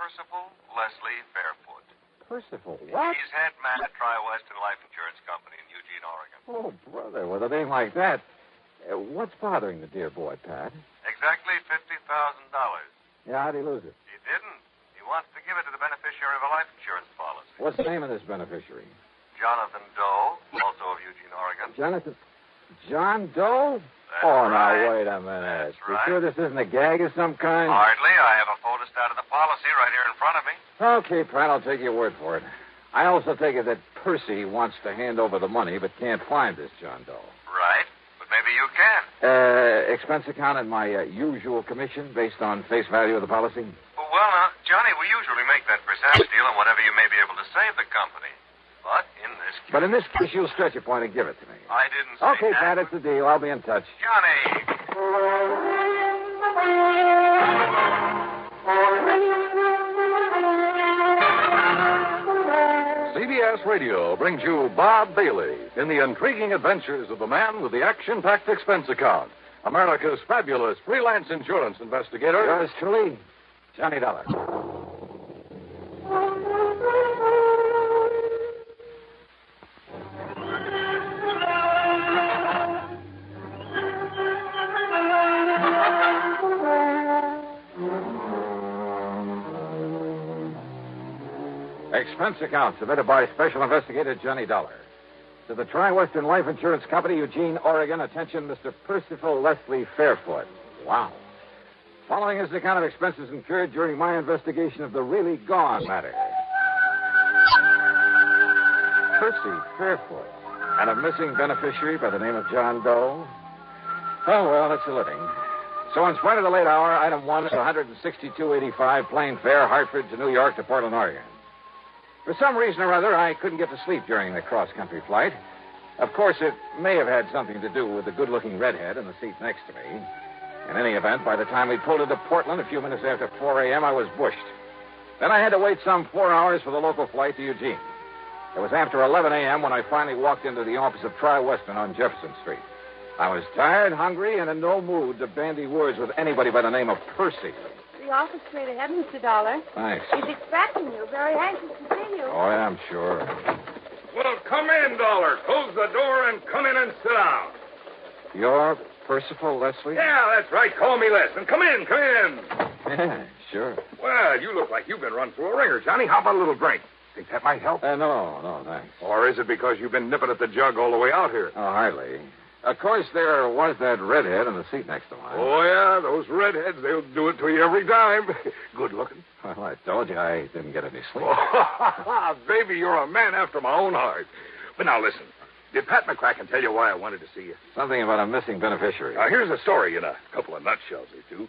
Percival Leslie Fairfoot. Percival, what? He's head man at Tri-Western Life Insurance Company in Eugene, Oregon. Oh, brother, with a name like that. What's bothering the dear boy, Pat? Exactly $50,000. Yeah, how'd he lose it? He didn't. He wants to give it to the beneficiary of a life insurance policy. What's the name of this beneficiary? Jonathan Doe, also of Eugene, Oregon. Jonathan. John Doe? That's Now, right. wait a minute. That's You right. sure this isn't a gag of some kind? Hardly. I have a photostat of the policy right here in front of me. Okay, Pat, I'll take your word for it. I also take it that Percy wants to hand over the money but can't find this John Doe. Right. But maybe you can. Expense account at my usual commission based on face value of the policy? Well, now, Johnny, we usually make that percentage deal on whatever you may be able to save the company. But in this case... you'll stretch a point and give it to me. I didn't say Okay, that. Pat, it's the deal. I'll be in touch. Johnny! CBS Radio brings you Bob Bailey in the intriguing adventures of the man with the action-packed expense account, America's fabulous freelance insurance investigator. Yours truly, Johnny Dollar. Expense account submitted by Special Investigator Johnny Dollar. To the Tri-Western Life Insurance Company, Eugene, Oregon. Attention, Mr. Percival Leslie Fairfoot. Wow. Following is the account of expenses incurred during my investigation of the really gone matter. Percy Fairfoot. And a missing beneficiary by the name of John Doe. Oh, well, it's a living. So in spite of the late hour, item 1 is $162.85 plane fare, Hartford to New York to Portland, Oregon. For some reason or other, I couldn't get to sleep during the cross-country flight. Of course, it may have had something to do with the good-looking redhead in the seat next to me. In any event, by the time we pulled into Portland a few minutes after 4 a.m., I was bushed. Then I had to wait some 4 hours for the local flight to Eugene. It was after 11 a.m. when I finally walked into the office of Tri-Western on Jefferson Street. I was tired, hungry, and in no mood to bandy words with anybody by the name of Percy. The office straight ahead, Mr. Dollar. Thanks. He's expecting you. Very anxious to see you. Oh, yeah, I'm sure. Well, come in, Dollar. Close the door and come in and sit down. You're Percival Leslie? Yeah, that's right. Call me Les. And come in, come in. Yeah, sure. Well, you look like you've been run through a ringer, Johnny. How about a little drink? Think that might help? No, thanks. Or is it because you've been nipping at the jug all the way out here? Oh, hardly. Of course, there was that redhead in the seat next to mine. Oh, yeah, those redheads, they'll do it to you every time. Good looking. Well, I told you I didn't get any sleep. Oh, baby, you're a man after my own heart. But now, listen. Did Pat McCracken tell you why I wanted to see you? Something about a missing beneficiary. Now, here's a story in a couple of nutshells or two.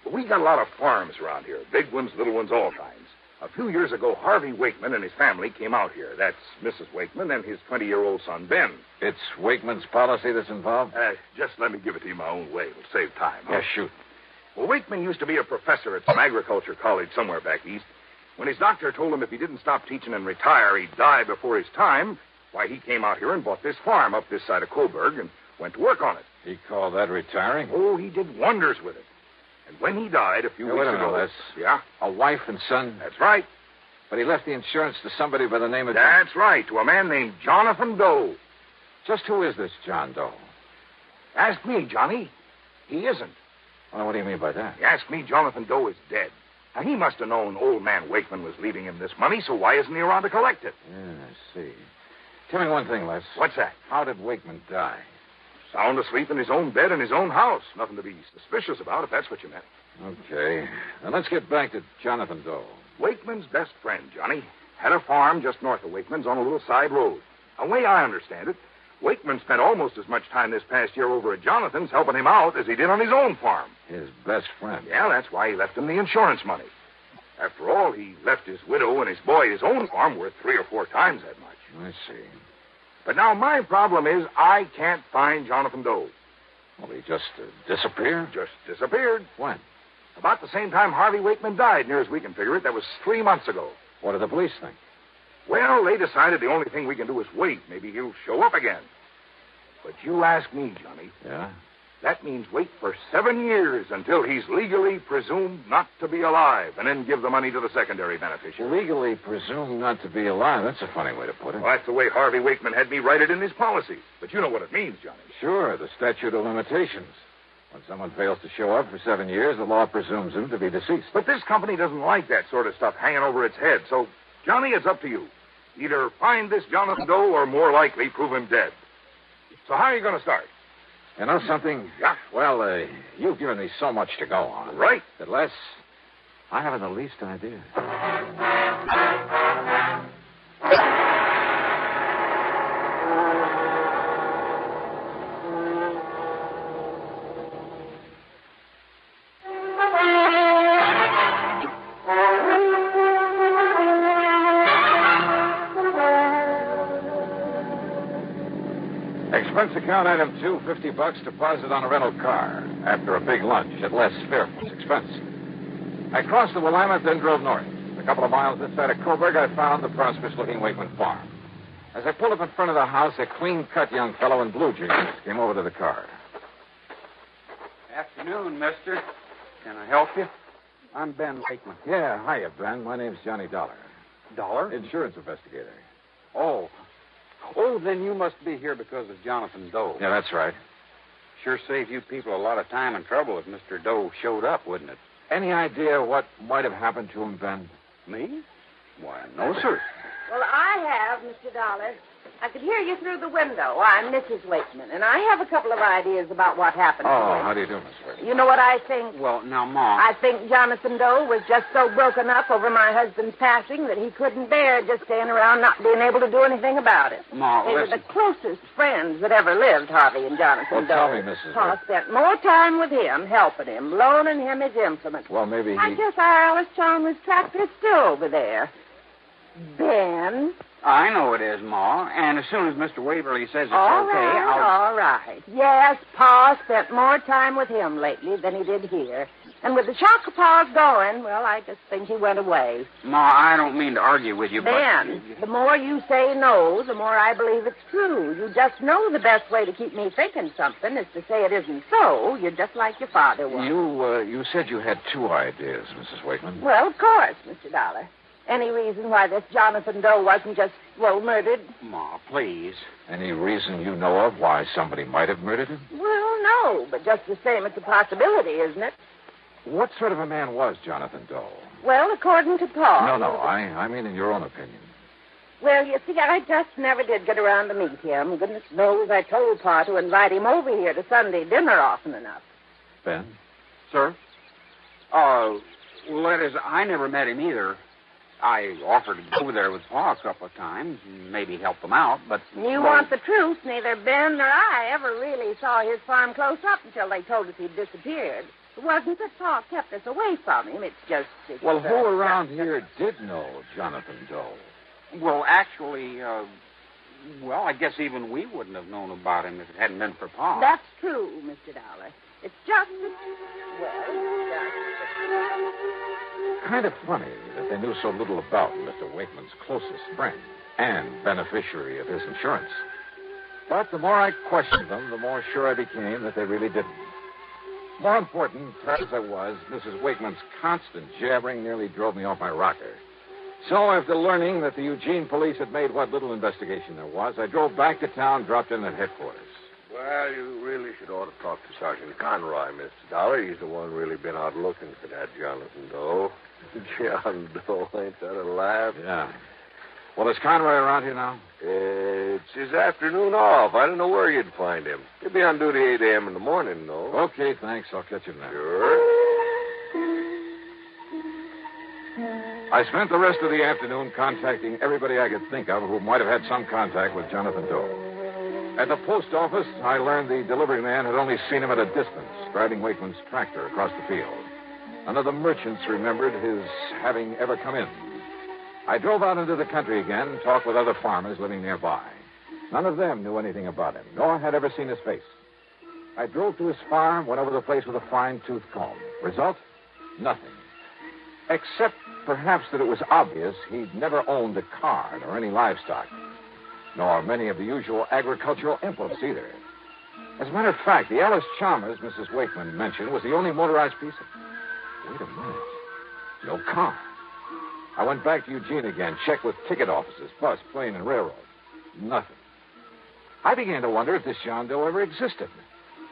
But we got a lot of farms around here. Big ones, little ones, all kinds. A few years ago, Harvey Wakeman and his family came out here. That's Mrs. Wakeman and his 20-year-old son, Ben. It's Wakeman's policy that's involved? Just let me give it to you my own way. It'll save time. Huh? Yeah, shoot. Well, Wakeman used to be a professor at some agriculture college somewhere back east. When his doctor told him if he didn't stop teaching and retire, he'd die before his time, why, he came out here and bought this farm up this side of Coburg and went to work on it. He called that retiring? Oh, he did wonders with it. And when he died a few weeks wait a minute, ago... Les. Yeah? A wife and son? That's right. But he left the insurance to somebody by the name of... That's right, to a man named Jonathan Doe. Just who is this John Doe? Ask me, Johnny. He isn't. Well, what do you mean by that? You ask me, Jonathan Doe is dead. Now, he must have known old man Wakeman was leaving him this money, so why isn't he around to collect it? Yeah, I see. Tell me one thing, Les. What's that? How did Wakeman die? Sound asleep in his own bed in his own house. Nothing to be suspicious about, if that's what you meant. Okay. Now, let's get back to Jonathan Doe. Wakeman's best friend, Johnny. Had a farm just north of Wakeman's on a little side road. The way I understand it, Wakeman spent almost as much time this past year over at Jonathan's helping him out as he did on his own farm. His best friend. Yeah, that's why he left him the insurance money. After all, he left his widow and his boy his own farm worth 3 or 4 times that much. I see. But now my problem is I can't find Jonathan Doe. Well, he just disappeared? Just disappeared. When? About the same time Harvey Wakeman died, near as we can figure it. That was 3 months ago. What do the police think? Well, they decided the only thing we can do is wait. Maybe he'll show up again. But you ask me, Johnny. Yeah? That means wait for 7 years until he's legally presumed not to be alive, and then give the money to the secondary beneficiary. Legally presumed not to be alive. That's a funny way to put it. Well, that's the way Harvey Wakeman had me write it in his policy. But you know what it means, Johnny. Sure, the statute of limitations. When someone fails to show up for 7 years, the law presumes him to be deceased. But this company doesn't like that sort of stuff hanging over its head. So, Johnny, it's up to you. Either find this Jonathan Doe or, more likely, prove him dead. So how are you going to start? You know something? Yeah. Well, you've given me so much to go on. Right. That Les, I haven't the least idea. Expense account item 2, $50 deposit on a rental car after a big lunch at Les Fairfield's expense. I crossed the Willamette, then drove north. A couple of miles this side of Coburg, I found the prosperous-looking Wakeman farm. As I pulled up in front of the house, a clean-cut young fellow in blue jeans came over to the car. Afternoon, mister. Can I help you? I'm Ben Wakeman. Yeah, hiya, Ben. My name's Johnny Dollar. Dollar? Insurance investigator. Oh. Oh, then you must be here because of Jonathan Doe. Yeah, that's right. Sure save you people a lot of time and trouble if Mr. Doe showed up, wouldn't it? Any idea what might have happened to him, Ben? Me? Why, no, sir. Well, I have, Mr. Dollar. I could hear you through the window. I'm Mrs. Wakeman, and I have a couple of ideas about what happened to Oh, him. how do you do, Miss Wakeman? You know what I think? Well, now, Ma. I think Jonathan Doe was just so broken up over my husband's passing that he couldn't bear just staying around not being able to do anything about it. Ma, They were listen. the closest friends that ever lived, Harvey and Jonathan Well, Doe. tell me, Mrs. Pa Wakeman. spent more time with him, helping him, loaning him his implements. Well, maybe he... I guess our Alice Chalmers tractor is still over there. Ben? I know it is, Ma. And as soon as Mr. Waverly says it's All okay, right, I'll... all right. Yes, Pa spent more time with him lately than he did here. And with the shock of Pa's going, well, I just think he went away. Ma, I don't mean to argue with you, Ben, the more you say no, the more I believe it's true. You just know the best way to keep me thinking something is to say it isn't so. You're just like your father was. You said you had 2 ideas, Mrs. Wakeman. Well, of course, Mr. Dollar. Any reason why this Jonathan Doe wasn't just, well, murdered? Ma, please. Any reason you know of why somebody might have murdered him? Well, no, but just the same, it's a possibility, isn't it? What sort of a man was Jonathan Doe? Well, according to Pa. No, I mean in your own opinion. Well, you see, I just never did get around to meet him. Goodness knows I told Pa to invite him over here to Sunday dinner often enough. Ben? Sir? Well, that is, I never met him either. I offered to go over there with Pa a couple of times and maybe help him out, but... You want the truth, neither Ben nor I ever really saw his farm close up until they told us he'd disappeared. It wasn't that Pa kept us away from him. It's just... Well, who around here did know Jonathan Doe? Well, actually, well, I guess even we wouldn't have known about him if it hadn't been for Pa. That's true, Mr. Dollar. It's just that... Well, Kind of funny that they knew so little about Mr. Wakeman's closest friend and beneficiary of his insurance. But the more I questioned them, the more sure I became that they really didn't. More important, tired as I was, Mrs. Wakeman's constant jabbering nearly drove me off my rocker. So, after learning that the Eugene police had made what little investigation there was, I drove back to town, dropped in at headquarters. Well, you really should ought to talk to Sergeant Conroy, Mr. Dollar. He's the one really been out looking for that Jonathan Doe. John Doe, ain't that a laugh? Yeah. Well, is Conroy around here now? It's his afternoon off. I don't know where you'd find him. He'll be on duty 8 a.m. in the morning, though. Okay, thanks. I'll catch him there. Sure. I spent the rest of the afternoon contacting everybody I could think of who might have had some contact with Jonathan Doe. At the post office, I learned the delivery man had only seen him at a distance, driving Wakeman's tractor across the field. None of the merchants remembered his having ever come in. I drove out into the country again, talked with other farmers living nearby. None of them knew anything about him, nor had ever seen his face. I drove to his farm, went over the place with a fine-tooth comb. Result? Nothing. Except, perhaps, that it was obvious he'd never owned a cart or any livestock, nor many of the usual agricultural implements either. As a matter of fact, the Ellis Chalmers Mrs. Wakeman mentioned was the only motorized piece of... Wait a minute. No car. I went back to Eugene again, checked with ticket offices, bus, plane, and railroad. Nothing. I began to wonder if this John Doe ever existed.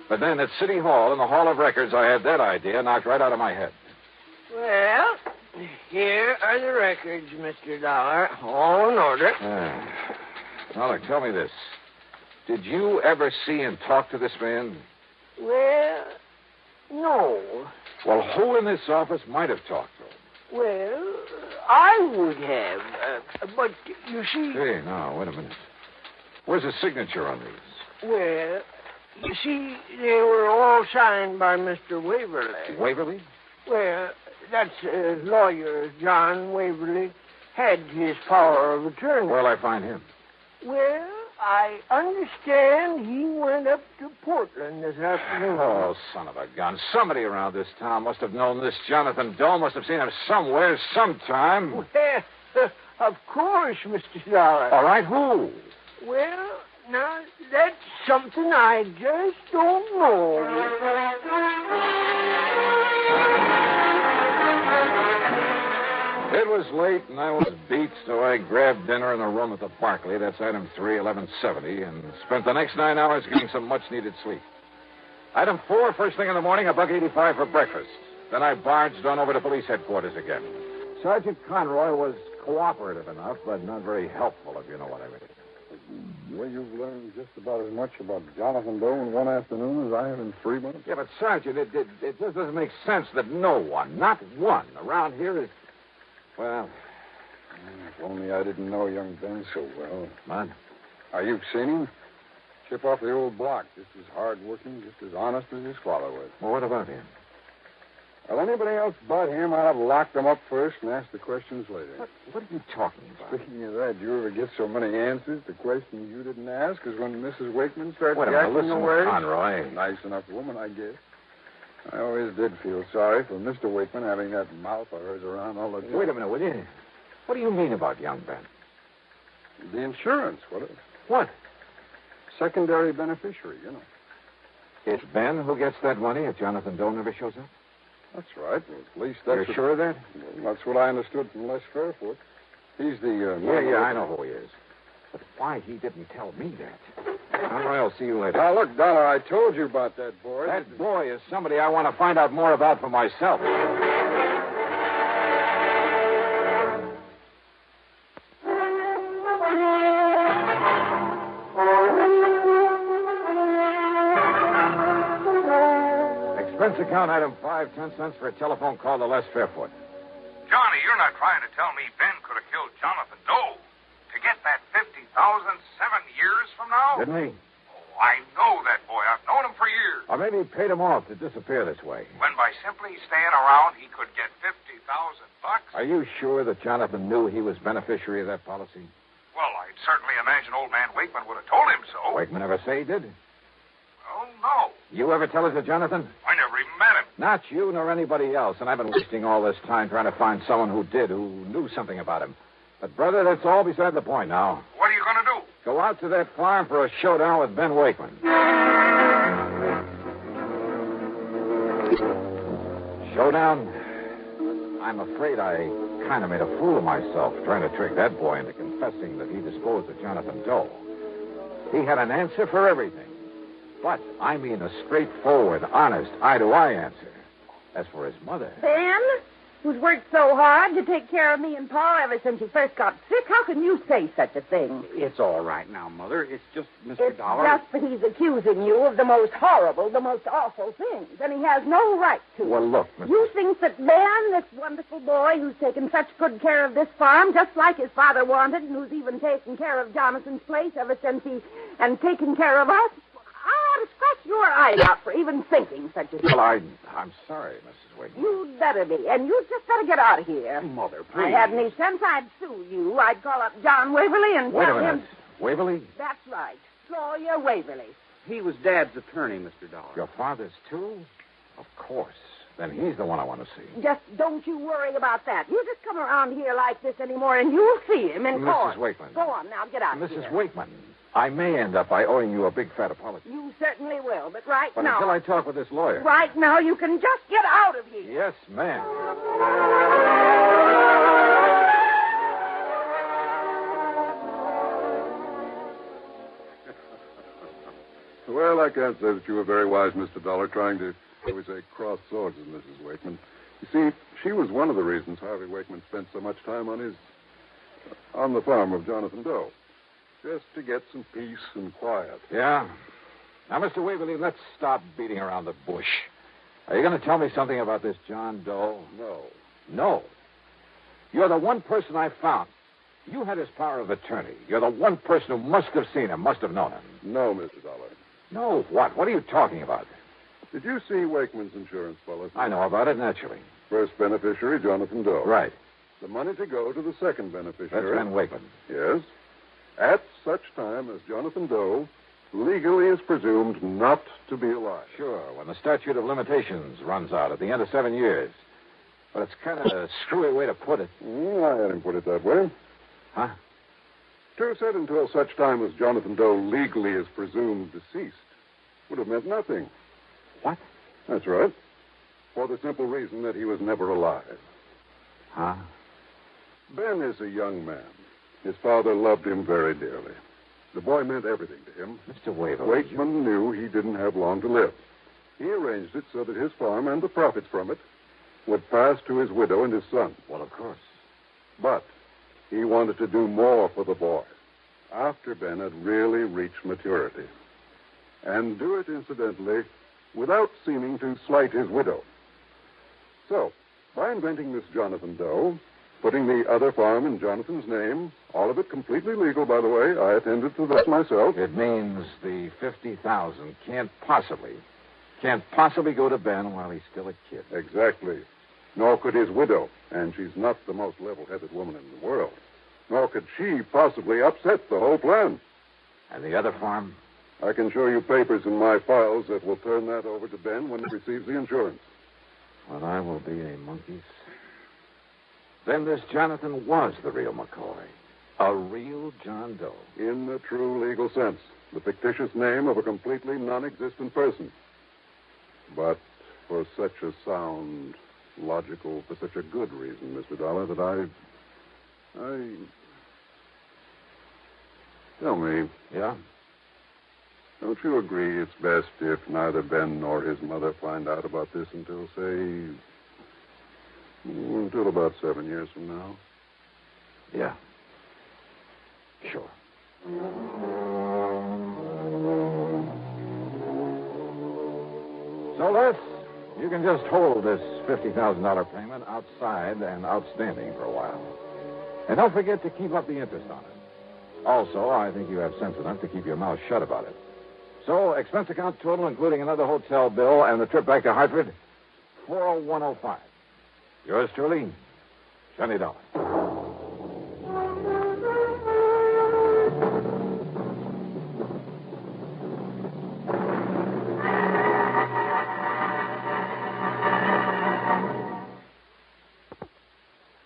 But then at City Hall, in the Hall of Records, I had that idea knocked right out of my head. Well, here are the records, Mr. Dollar. All in order. Now, look, tell me this. Did you ever see and talk to this man? Well, no. Well, who in this office might have talked to him? Well, I would have. But, you see... Hey, now, wait a minute. Where's the signature on these? Well, you see, they were all signed by Mr. Waverly. Waverly? Well, that's lawyer John Waverly had his power of attorney. Where'll I find him? Well, I understand he went up to Portland this afternoon. Oh, son of a gun. Somebody around this town must have known this Jonathan Doe, must have seen him somewhere, sometime. Well, of course, Mr. Dollar. All right, who? Well, now, that's something I just don't know. It was late, and I was beat, so I grabbed dinner in a room at the Barclay, that's item 3, 1170, and spent the next 9 hours getting some much-needed sleep. Item 4, first thing in the morning, $1.85 for breakfast. Then I barged on over to police headquarters again. Sergeant Conroy was cooperative enough, but not very helpful, if you know what I mean. Well, you've learned just about as much about Jonathan Doe in one afternoon as I have in 3 months. Yeah, but, Sergeant, it just doesn't make sense that no one, not one, around here is... Well... If only I didn't know young Ben so well. Man. You've seen him? Chip off the old block, just as hard-working, just as honest as his father was. Well, what about him? Well, anybody else but him, I'd have locked him up first and asked the questions later. What are you talking about? Speaking of that, do you ever get so many answers to questions you didn't ask as when Mrs. Wakeman started Wait a minute, yakking listen, away? Conroy. Nice enough woman, I guess. I always did feel sorry for Mr. Wakeman having that mouth of hers around all the time. Wait a minute, will you? What do you mean about young Ben? The insurance, What? Secondary beneficiary, you know. It's Ben who gets that money if Jonathan Doe never shows up? That's right. Well, at least that's... You're sure of that? Well, that's what I understood from Les Fairfoot. He's the... Yeah, I know who he is. But why he didn't tell me that? Conroy, I'll see you later. Now, look, Dollar, I told you about that boy. That boy is somebody I want to find out more about for myself. Expense account item 5, 10 cents for a telephone call to Les Fairfoot. Johnny, you're not trying to tell me Ben could have killed Jonathan Doe to get that $50,000 7 years from now? Didn't he? Oh, I know that boy. I've known him for years. Or maybe he paid him off to disappear this way. When by simply staying around, he could get $50,000. Are you sure that Jonathan knew he was beneficiary of that policy? Well, I'd certainly imagine old man Wakeman would have told him so. Wakeman ever say he did? Oh, no. You ever tell it to Jonathan? I never even met him. Not you nor anybody else, and I've been wasting all this time trying to find someone who did, who knew something about him. But, brother, that's all beside the point now. What are you going to do? Go out to that farm for a showdown with Ben Wakeman. Showdown? I'm afraid I kind of made a fool of myself trying to trick that boy into confessing that he disposed of Jonathan Doe. He had an answer for everything. But I mean a straightforward, honest, eye-to-eye answer. As for his mother... Ben, who's worked so hard to take care of me and Pa ever since he first got sick, how can you say such a thing? It's all right now, Mother. It's just Mr. It's Dollar. just that he's accusing you of the most horrible, the most awful things, and he has no right to. Well, look, Mr. You think that Ben, this wonderful boy who's taken such good care of this farm, just like his father wanted, and who's even taken care of Jonathan's place ever since and taken care of us, I ought to scratch your eyes out for even thinking such a thing. Well, I'm sorry, Mrs. Wakeman. You'd better be, and you'd just better get out of here. Mother, If please. I had any sense, I'd sue you. I'd call up John Waverly and Wait tell a minute. him... Waverly? That's right. Lawyer Waverly. He was Dad's attorney, Mr. Dollar. Your father's too? Of course. then he's the one I want to see. Just don't you worry about that. You just come around here like this anymore, and you'll see him in court. Mrs. Wakeman. Go on now, get out of here. Mrs. Wakeman, I may end up by owing you a big fat apology. You certainly will, but right But now... until I talk with this lawyer. Right now, you can just get out of here. Yes, ma'am. Well, I can't say that you were very wise, Mr. Dollar, trying to, shall we say, cross swords with Mrs. Wakeman. You see, she was one of the reasons Harvey Wakeman spent so much time on the farm of Jonathan Doe. Just to get some peace and quiet. Yeah? Now, Mr. Waverly, let's stop beating around the bush. Are you going to tell me something about this John Doe? No. No. You're the one person I found. You had his power of attorney. You're the one person who must have seen him, must have known him. No, Mr. Dollar. No, what? What are you talking about? Did you see Wakeman's insurance policy? I know about it, naturally. First beneficiary, Jonathan Doe. Right. The money to go to the second beneficiary. That's Ben Wakeman. Yes. At such time as Jonathan Doe legally is presumed not to be alive. Sure, when the statute of limitations runs out at the end of 7 years. But it's kind of a screwy way to put it. I hadn't put it that way. Huh? To said until such time as Jonathan Doe legally is presumed deceased would have meant nothing. What? That's right. For the simple reason that he was never alive. Huh? Ben is a young man. His father loved him very dearly. The boy meant everything to him. Mr. Waverly. Wakeman knew he didn't have long to live. He arranged it so that his farm and the profits from it would pass to his widow and his son. Well, of course. But he wanted to do more for the boy after Ben had really reached maturity. And do it, incidentally, without seeming to slight his widow. So, by inventing this Jonathan Doe, putting the other farm in Jonathan's name, all of it completely legal, by the way. I attended to that myself. It means the $50,000 can't possibly go to Ben while he's still a kid. Exactly. Nor could his widow, and she's not the most level-headed woman in the world. Nor could she possibly upset the whole plan. And the other farm? I can show you papers in my files that will turn that over to Ben when he receives the insurance. Well, I will be a monkey's. Then this Jonathan was the real McCoy. A real John Doe. In the true legal sense. The fictitious name of a completely non-existent person. But for such a sound, logical, for such a good reason, Mr. Dollar, that I... Tell me. Yeah? Don't you agree it's best if neither Ben nor his mother find out about this until, say... until about 7 years from now? Yeah. Sure. So, Les, you can just hold this $50,000 payment outside and outstanding for a while. And don't forget to keep up the interest on it. Also, I think you have sense enough to keep your mouth shut about it. So, expense account total, including another hotel bill and the trip back to Hartford, $40105. Yours truly, Johnny Dollar.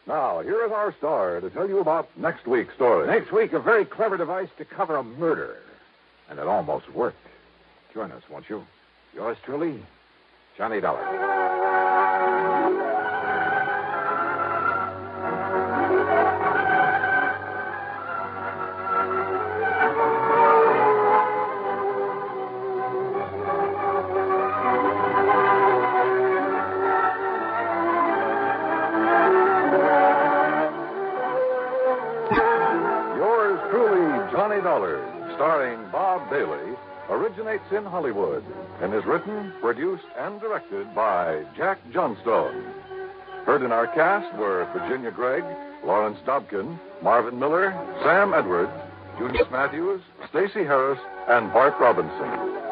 Now, here is our star to tell you about next week's story. Next week, a very clever device to cover a murder. And it almost worked. Join us, won't you? Yours truly, Johnny Dollar. Yours truly, Johnny Dollar, starring Bob Bailey, originates in Hollywood and is written, produced, and directed by Jack Johnstone. Heard in our cast were Virginia Gregg, Lawrence Dobkin, Marvin Miller, Sam Edwards, Junius Matthews, Stacey Harris, and Bart Robinson.